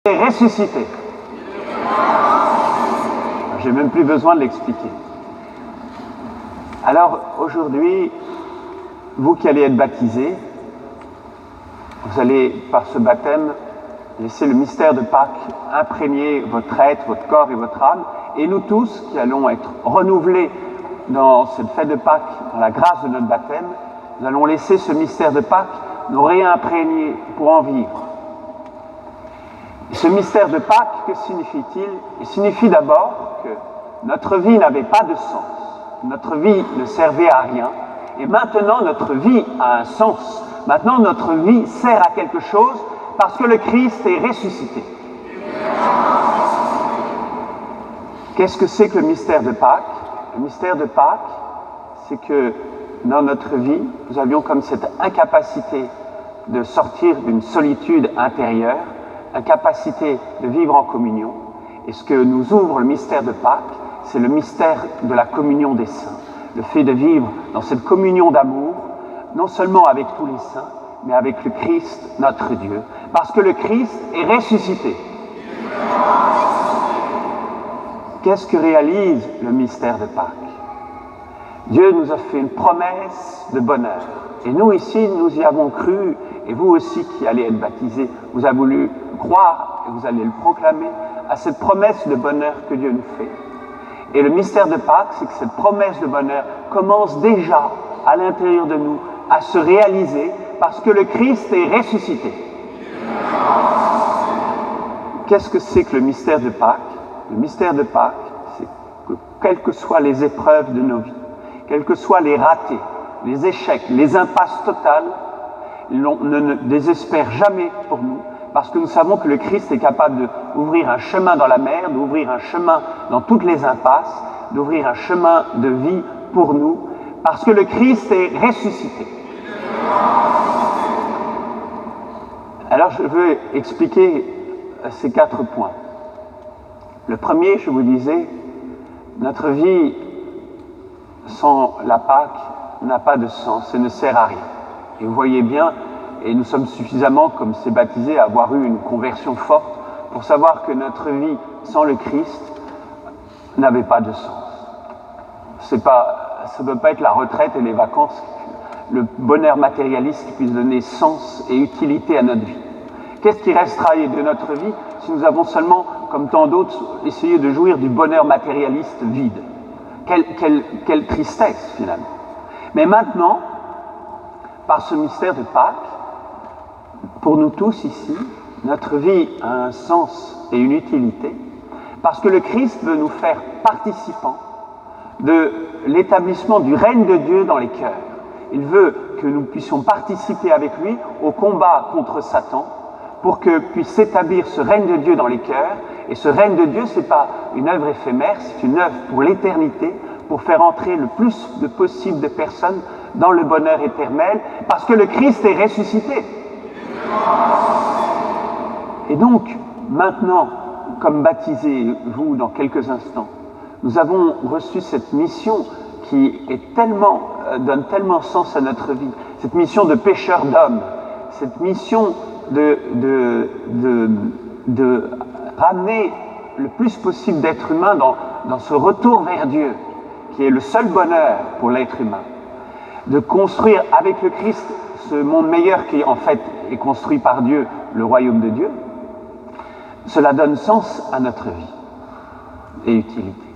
est ressuscité. J'ai même plus besoin de l'expliquer. Alors aujourd'hui, vous qui allez être baptisés, vous allez par ce baptême laisser le mystère de Pâques imprégner votre être, votre corps et votre âme, et nous tous qui allons être renouvelés dans cette fête de Pâques, dans la grâce de notre baptême, nous allons laisser ce mystère de Pâques nous réimprégner pour en vivre. Et ce mystère de Pâques, que signifie-t-il? Il signifie d'abord que notre vie n'avait pas de sens, notre vie ne servait à rien, et maintenant notre vie a un sens. Maintenant notre vie sert à quelque chose parce que le Christ est ressuscité. Qu'est-ce que c'est que le mystère de Pâques? Le mystère de Pâques, c'est que dans notre vie, nous avions comme cette incapacité de sortir d'une solitude intérieure, incapacité de vivre en communion. Et ce que nous ouvre le mystère de Pâques, c'est le mystère de la communion des saints. Le fait de vivre dans cette communion d'amour, non seulement avec tous les saints, mais avec le Christ, notre Dieu. Parce que le Christ est ressuscité. Qu'est-ce que réalise le mystère de Pâques? Dieu nous a fait une promesse de bonheur. Et nous ici, nous y avons cru, et vous aussi qui allez être baptisés, vous avez voulu croire, et vous allez le proclamer, à cette promesse de bonheur que Dieu nous fait. Et le mystère de Pâques, c'est que cette promesse de bonheur commence déjà à l'intérieur de nous à se réaliser parce que le Christ est ressuscité. Qu'est-ce que c'est que le mystère de Pâques? Le mystère de Pâques, c'est que quelles que soient les épreuves de nos vies, quels que soient les ratés, les échecs, les impasses totales, ne désespère jamais pour nous, parce que nous savons que le Christ est capable d'ouvrir un chemin dans la mer, d'ouvrir un chemin dans toutes les impasses, d'ouvrir un chemin de vie pour nous, parce que le Christ est ressuscité. Alors je veux expliquer ces 4 points. Le premier, je vous disais, notre vie sans la Pâque n'a pas de sens et ne sert à rien. Et vous voyez bien, et nous sommes suffisamment, comme c'est baptisé, à avoir eu une conversion forte pour savoir que notre vie sans le Christ n'avait pas de sens. Ça ne peut pas être la retraite et les vacances, le bonheur matérialiste qui puisse donner sens et utilité à notre vie. Qu'est-ce qui restera de notre vie si nous avons seulement, comme tant d'autres, essayé de jouir du bonheur matérialiste vide? Quelle tristesse, finalement. Mais maintenant, par ce mystère de Pâques, pour nous tous ici, notre vie a un sens et une utilité, parce que le Christ veut nous faire participants de l'établissement du règne de Dieu dans les cœurs. Il veut que nous puissions participer avec lui au combat contre Satan, pour que puisse s'établir ce règne de Dieu dans les cœurs. Et ce règne de Dieu, ce n'est pas une œuvre éphémère, c'est une œuvre pour l'éternité, pour faire entrer le plus de possible de personnes dans le bonheur éternel, parce que le Christ est ressuscité. Et donc, maintenant, comme baptisés, vous, dans quelques instants, nous avons reçu cette mission qui est donne tellement sens à notre vie, cette mission de pécheur d'hommes, cette mission de ramener le plus possible d'êtres humains dans ce retour vers Dieu, qui est le seul bonheur pour l'être humain, de construire avec le Christ ce monde meilleur qui en fait est construit par Dieu, le royaume de Dieu. Cela donne sens à notre vie et utilité.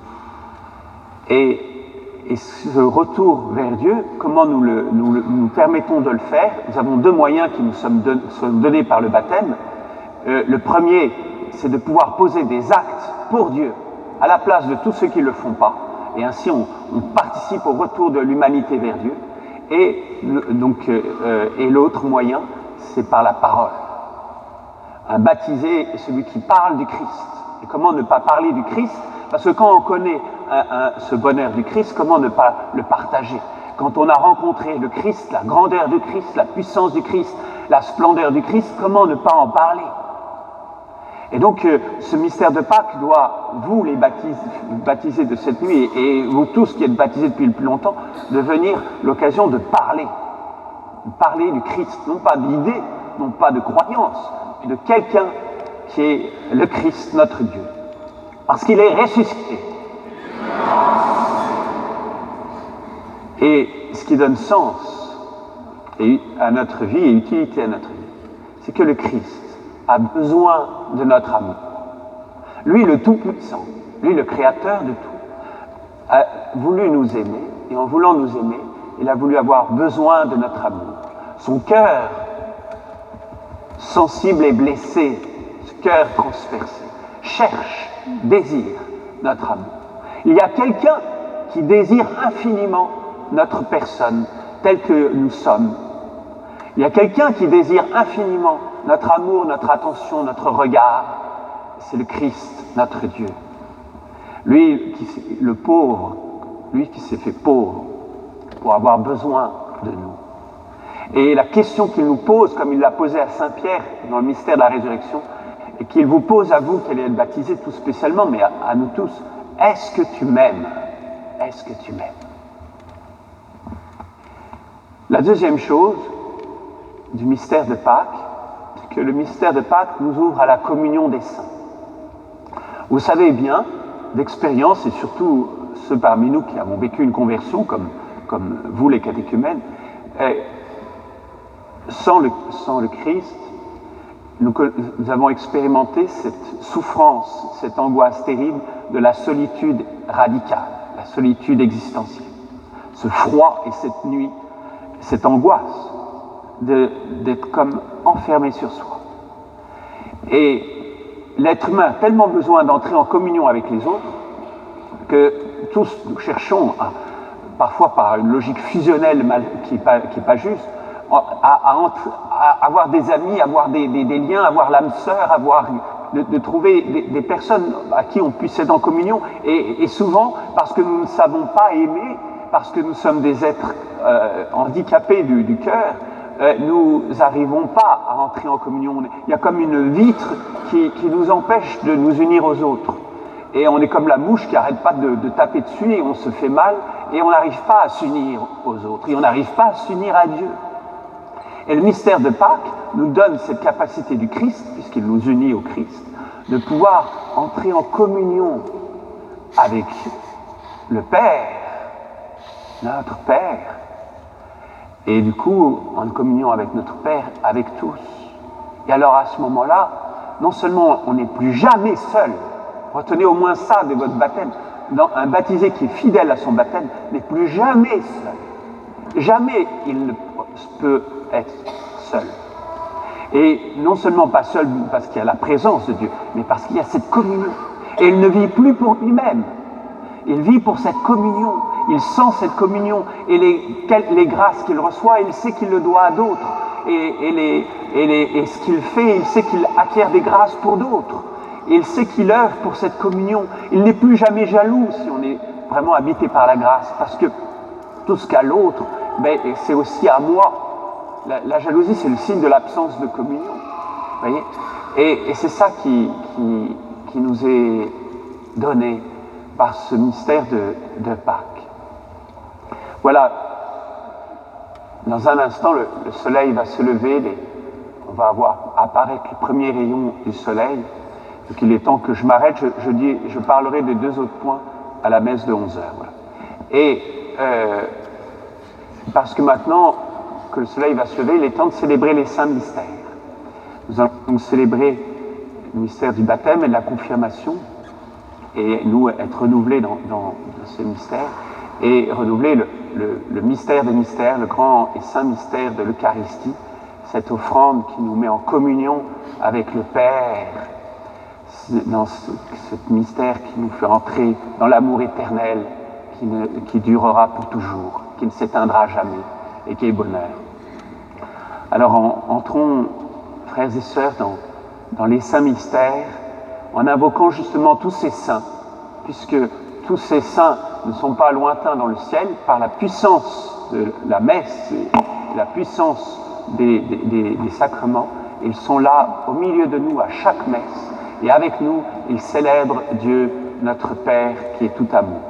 Et ce retour vers Dieu, comment nous permettons de le faire? Nous avons 2 moyens qui nous sont donnés par le baptême. Le premier, c'est de pouvoir poser des actes pour Dieu à la place de tous ceux qui ne le font pas. Et ainsi, on participe au retour de l'humanité vers Dieu. Et l'autre moyen, c'est par la parole. Un baptisé est celui qui parle du Christ. Et comment ne pas parler du Christ? Parce que quand on connaît ce bonheur du Christ, comment ne pas le partager? Quand on a rencontré le Christ, la grandeur du Christ, la puissance du Christ, la splendeur du Christ, comment ne pas en parler? Et donc, ce mystère de Pâques doit, vous les baptisés de cette nuit, et vous tous qui êtes baptisés depuis le plus longtemps, devenir l'occasion de parler du Christ, non pas d'idées, non pas de croyances, mais de quelqu'un qui est le Christ, notre Dieu. Parce qu'il est ressuscité. Et ce qui donne sens à notre vie et utilité à notre vie, c'est que le Christ a besoin de notre amour. Lui, le Tout-Puissant, lui, le Créateur de tout, a voulu nous aimer, et en voulant nous aimer, il a voulu avoir besoin de notre amour. Son cœur, sensible et blessé, ce cœur transpercé, cherche, désire notre amour. Il y a quelqu'un qui désire infiniment notre personne telle que nous sommes. Il y a quelqu'un qui désire infiniment notre amour, notre attention, notre regard. C'est le Christ, notre Dieu. Lui, le pauvre, lui qui s'est fait pauvre pour avoir besoin de nous. Et la question qu'il nous pose, comme il l'a posée à Saint Pierre dans le mystère de la résurrection, et qu'il vous pose à vous, qui allez être baptisés tout spécialement, mais à nous tous, est-ce que tu m'aimes? Est-ce que tu m'aimes? La deuxième chose du mystère de Pâques, c'est que le mystère de Pâques nous ouvre à la communion des saints. Vous savez bien, d'expérience, et surtout ceux parmi nous qui avons vécu une conversion, comme vous les catéchumènes, sans le Christ, nous avons expérimenté cette souffrance, cette angoisse terrible de la solitude radicale, la solitude existentielle. Ce froid et cette nuit, cette angoisse d'être comme enfermé sur soi. Et l'être humain a tellement besoin d'entrer en communion avec les autres que tous nous cherchons, parfois par une logique fusionnelle qui n'est pas juste, à avoir des amis, avoir des liens, avoir l'âme sœur, de trouver des personnes à qui on puisse être en communion. Et souvent, parce que nous ne savons pas aimer, parce que nous sommes des êtres handicapés du cœur, nous n'arrivons pas à entrer en communion. Il y a comme une vitre qui nous empêche de nous unir aux autres. Et on est comme la mouche qui n'arrête pas de taper dessus et on se fait mal et on n'arrive pas à s'unir aux autres et on n'arrive pas à s'unir à Dieu. Et le mystère de Pâques nous donne cette capacité du Christ, puisqu'il nous unit au Christ, de pouvoir entrer en communion avec le Père, notre Père, et du coup, en communion avec notre Père, avec tous. Et alors à ce moment-là, non seulement on n'est plus jamais seul, retenez au moins ça de votre baptême, un baptisé qui est fidèle à son baptême n'est plus jamais seul. Jamais il ne peut être seul. Et non seulement pas seul parce qu'il y a la présence de Dieu, mais parce qu'il y a cette communion. Et il ne vit plus pour lui-même. Il vit pour cette communion. Il sent cette communion et les grâces qu'il reçoit, il sait qu'il le doit à d'autres. Et ce qu'il fait, il sait qu'il acquiert des grâces pour d'autres. Et il sait qu'il œuvre pour cette communion. Il n'est plus jamais jaloux si on est vraiment habité par la grâce, parce que tout ce qu'a l'autre, c'est aussi à moi. La jalousie, c'est le signe de l'absence de communion. Vous voyez ? Et c'est ça qui nous est donné par ce mystère de Pâques. Voilà, dans un instant, le soleil va se lever, on va voir apparaître les premiers rayons du soleil. Donc il est temps que je m'arrête, je parlerai des deux autres points à la messe de 11h. Voilà. Et parce que maintenant que le soleil va se lever, il est temps de célébrer les saints mystères. Nous allons célébrer le mystère du baptême et de la confirmation, et nous être renouvelés dans ce mystère, et renouveler le mystère des mystères, le grand et saint mystère de l'Eucharistie, cette offrande qui nous met en communion avec le Père, dans ce mystère qui nous fait entrer dans l'amour éternel, qui durera pour toujours, qui ne s'éteindra jamais, et qui est bonheur. Alors entrons, frères et sœurs, dans les saints mystères, en invoquant justement tous ces saints, puisque tous ces saints ne sont pas lointains dans le ciel, par la puissance de la messe et la puissance des sacrements, ils sont là au milieu de nous à chaque messe, et avec nous, ils célèbrent Dieu, notre Père, qui est tout amour.